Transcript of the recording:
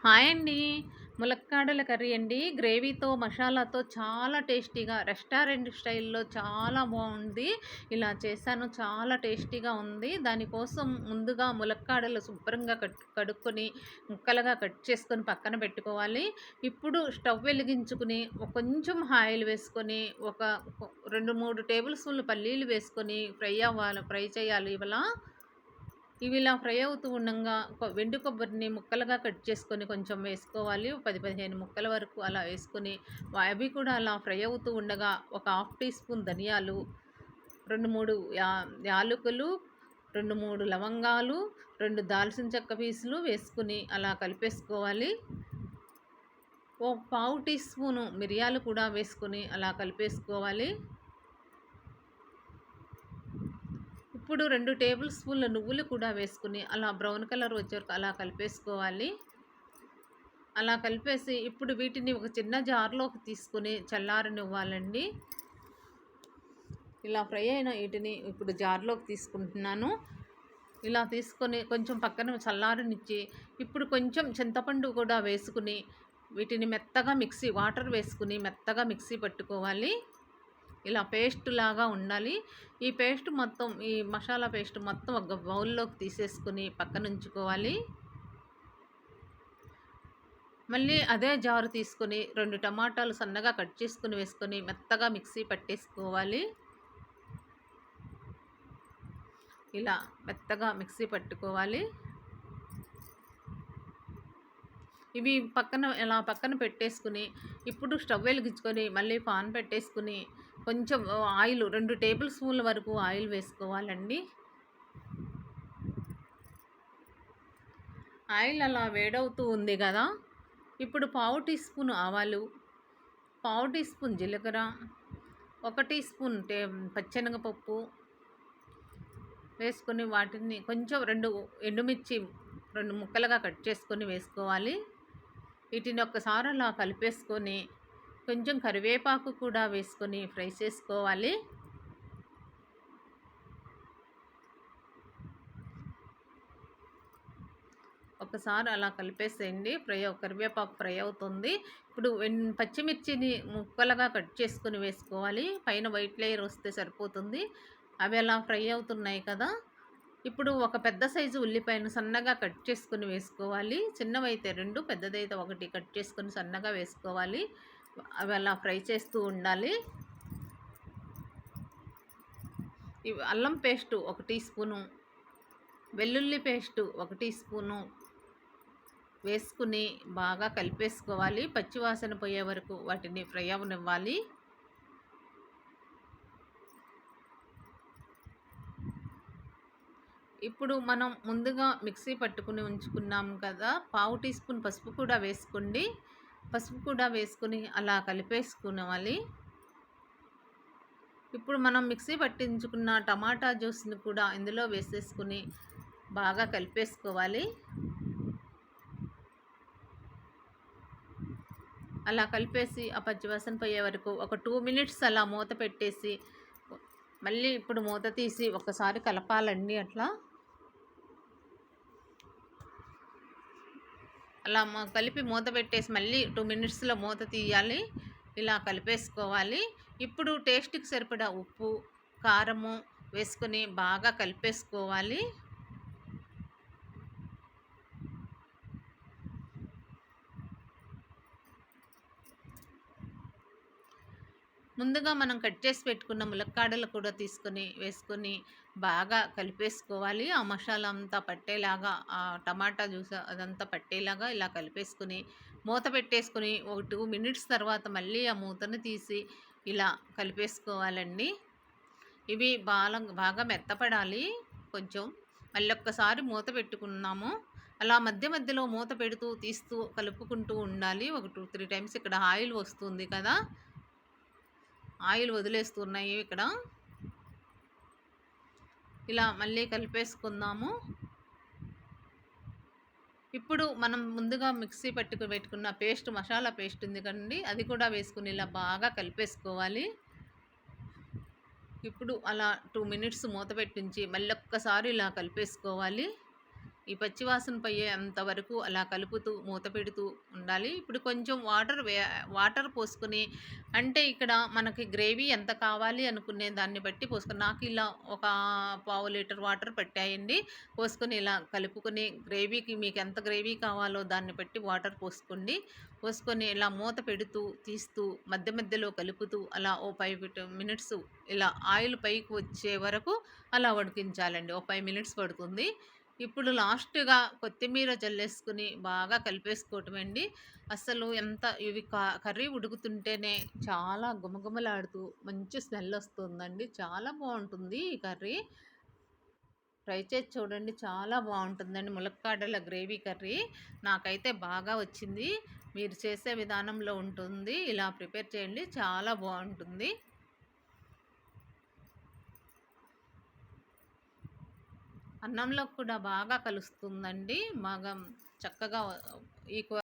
Hi అండి. ములక్కాడల curry అండి. గ్రేవీతో, మసాలాతో చాలా టేస్టీగా రెస్టారెంట్ స్టైల్‌లో చాలా బావుంది. ఇలా చేశాను. చాలా టేస్టీగా ఉంది. దానికోసం ముందుగా ములక్కాడలు శుభ్రంగా కడుక్కొని, ముక్కలుగా కట్ చేసుకొని పక్కన పెట్టుకోవాలి. ఇప్పుడు స్టవ్ వెలిగించుకొని, కొంచెం ఆయిల్ వేసుకొని, ఒక 2, 3 టేబుల్ స్పూన్‌లు పల్లీలు వేసుకొని ఫ్రై చేయాలి ఇవల. ఇవి ఇలా ఫ్రై అవుతూ ఉండంగా వెండి కొబ్బరిని ముక్కలుగా కట్ చేసుకొని కొంచెం వేసుకోవాలి. 10, 15 ముక్కల వరకు అలా వేసుకొని అవి కూడా అలా ఫ్రై అవుతూ ఉండగా ఒక హాఫ్ టీ స్పూన్ ధనియాలు, 2, 3 యాలకులు, 2, 3 లవంగాలు, 2 దాల్చిన చెక్క పీసులు వేసుకొని అలా కలిపేసుకోవాలి. ఓ పావు టీ స్పూను మిరియాలు కూడా వేసుకొని అలా కలిపేసుకోవాలి. ఇప్పుడు 2 టేబుల్ స్పూన్ల నువ్వులు కూడా వేసుకుని అలా బ్రౌన్ కలర్ వచ్చే వరకు అలా కలిపేసుకోవాలి. అలా కలిపేసి ఇప్పుడు వీటిని ఒక చిన్న జార్‌లోకి తీసుకొని చల్లారనివ్వాలండి. ఇలా ఫ్రై అయిన వీటిని ఇప్పుడు జార్‌లోకి తీసుకుంటున్నాను. ఇలా తీసుకొని కొంచెం పక్కన చల్లారనిచ్చి ఇప్పుడు కొంచెం చింతపండు కూడా వేసుకుని వీటిని మెత్తగా వాటర్ వేసుకుని మెత్తగా మిక్సీ పట్టుకోవాలి. ఇలా పేస్ట్ లాగా ఉండాలి. ఈ పేస్ట్ మొత్తం ఈ మసాలా పేస్ట్ మొత్తం ఒక బౌల్‌లోకి తీసేసుకొని పక్కనుంచుకోవాలి. మళ్ళీ అదే జారు తీసుకొని 2 టమాటాలు సన్నగా కట్ చేసుకొని వేసుకొని మెత్తగా మిక్సీ పట్టేసుకోవాలి. ఇలా మెత్తగా మిక్సీ పట్టుకోవాలి. ఇవి పక్కన పెట్టేసుకుని ఇప్పుడు స్టవ్ వెలిగించుకొని మళ్ళీ పాన్ పెట్టేసుకుని కొంచెం ఆయిల్ 2 టేబుల్ స్పూన్ల వరకు ఆయిల్ వేసుకోవాలండి. ఆయిల్ అలా వేడవుతూ ఉంది కదా! ఇప్పుడు పావు టీ స్పూన్ ఆవాలు, పావు టీ స్పూన్ జీలకర్ర, 1 టీ స్పూన్ పచ్చెనగపప్పు వేసుకొని వాటిని కొంచెం 2 ఎండుమిర్చి 2 ముక్కలుగా కట్ చేసుకొని వేసుకోవాలి. వీటిని ఒక్కసారి అలా కలిపేసుకొని కొంచెం కరివేపాకు కూడా వేసుకొని ఫ్రై చేసుకోవాలి. ఒకసారి అలా కలిపేసేయండి. కరివేపాకు ఫ్రై అవుతుంది. ఇప్పుడు పచ్చిమిర్చిని ముక్కలుగా కట్ చేసుకొని వేసుకోవాలి. పైన వైట్ లేయర్ వస్తే సరిపోతుంది. అవి అలా ఫ్రై అవుతున్నాయి కదా! ఇప్పుడు ఒక పెద్ద సైజు ఉల్లిపాయను సన్నగా కట్ చేసుకొని వేసుకోవాలి. చిన్నవైతే 2, పెద్దదైతే 1 కట్ చేసుకొని సన్నగా వేసుకోవాలి. అవి అలా ఫ్రై చేస్తూ ఉండాలి. అల్లం పేస్టు 1 టీ స్పూను, వెల్లుల్లి పేస్టు 1 టీ స్పూను వేసుకుని బాగా కలిపేసుకోవాలి. పచ్చివాసన పోయే వరకు వాటిని ఫ్రై అవ్వనివ్వాలి. ఇప్పుడు మనం ముందుగా మిక్సీ పట్టుకుని ఉంచుకున్నాం కదా! పావు టీ స్పూన్ పసుపు కూడా వేసుకోండి. పసుపు కూడా వేసుకొని అలా కలిపేసుకోవాలి. ఇప్పుడు మనం మిక్సీ పట్టించుకున్న టమాటా జ్యూస్‌ని కూడా ఇందులో వేసేసుకొని బాగా కలిపేసుకోవాలి. అలా కలిపేసి ఆ పచ్చివాసన పోయే వరకు ఒక 2 మినిట్స్ అలా మూత పెట్టేసి మళ్ళీ ఇప్పుడు మూత తీసి ఒకసారి కలపాలండి అట్లా. అలా కలిపి మూత పెట్టేసి మళ్ళీ 2 మినిట్స్‌లో మూత తీయాలి. ఇలా కలిపేసుకోవాలి. ఇప్పుడు టేస్ట్‌కి సరిపడా ఉప్పు, కారము వేసుకొని బాగా కలిపేసుకోవాలి. ముందుగా మనం కట్ చేసి పెట్టుకున్న ములక్కాడలు కూడా వేసుకొని బాగా కలిపేసుకోవాలి. ఆ మసాలా అంతా పట్టేలాగా, ఆ టమాటా జ్యూస్ అదంతా పట్టేలాగా ఇలా కలిపేసుకొని మూత పెట్టేసుకొని ఒక 2 మినిట్స్ తర్వాత మళ్ళీ ఆ మూతను తీసి ఇలా కలిపేసుకోవాలండి. ఇవి బాగా మెత్తపడాలి కొంచెం. మళ్ళొక్కసారి మూత పెట్టుకున్నాము. అలా మధ్య మధ్యలో మూత పెడుతూ, తీస్తూ కలుపుకుంటూ ఉండాలి. ఒక 2, 3 టైమ్స్. ఇక్కడ ఆయిల్ వస్తుంది కదా! ఆయిల్ వదిలేస్తున్నాయి ఇక్కడ. ఇలా మళ్ళీ కలిపేసుకుందాము. ఇప్పుడు మనం ముందుగా మిక్సీ పెట్టుకున్న మసాలా పేస్ట్ ఉంది కదండీ! అది కూడా వేసుకొని ఇలా బాగా కలిపేసుకోవాలి. ఇప్పుడు అలా 2 మినిట్స్ మూత పెట్టించి మళ్ళొక్కసారి ఇలా కలిపేసుకోవాలి. ఈ పచ్చివాసన పోయేంత వరకు అలా కలుపుతూ మూత పెడుతూ ఉండాలి. ఇప్పుడు కొంచెం వాటర్ పోసుకొని, అంటే ఇక్కడ మనకి గ్రేవీ ఎంత కావాలి అనుకునే దాన్ని బట్టి పోసుకొని, నాకు ఇలా ఒక పావు లీటర్ వాటర్ పట్టాయండి. పోసుకొని ఇలా కలుపుకొని, గ్రేవీకి మీకు ఎంత గ్రేవీ కావాలో దాన్ని బట్టి వాటర్ పోసుకోండి. పోసుకొని ఇలా మూత పెడుతూ తీస్తూ మధ్య మధ్యలో కలుపుతూ అలా ఓ 5 మినిట్స్ ఇలా ఆయిల్ పైకి వచ్చే వరకు అలా ఉడికించాలండి. ఓ 5 మినిట్స్ పడుతుంది. ఇప్పుడు లాస్ట్‌గా కొత్తిమీర జల్లేసుకొని బాగా కలిపేసుకోవటమండి. అసలు ఎంత ఇవి కర్రీ ఉడుకుతుంటేనే చాలా గుమగుమలాడుతూ మంచి స్మెల్ వస్తుందండి. చాలా బావుంటుంది ఈ కర్రీ. ట్రై చేసి చూడండి. చాలా బావుంటుందండి ములక్కాడల గ్రేవీ కర్రీ. నాకైతే బాగా వచ్చింది. మీరు చేసే విధానంలో ఉంటుంది. ఇలా ప్రిపేర్ చేయండి. చాలా బావుంటుంది. అన్నంలో కూడా బాగా కలుస్తుందండి. చక్కగా ఈ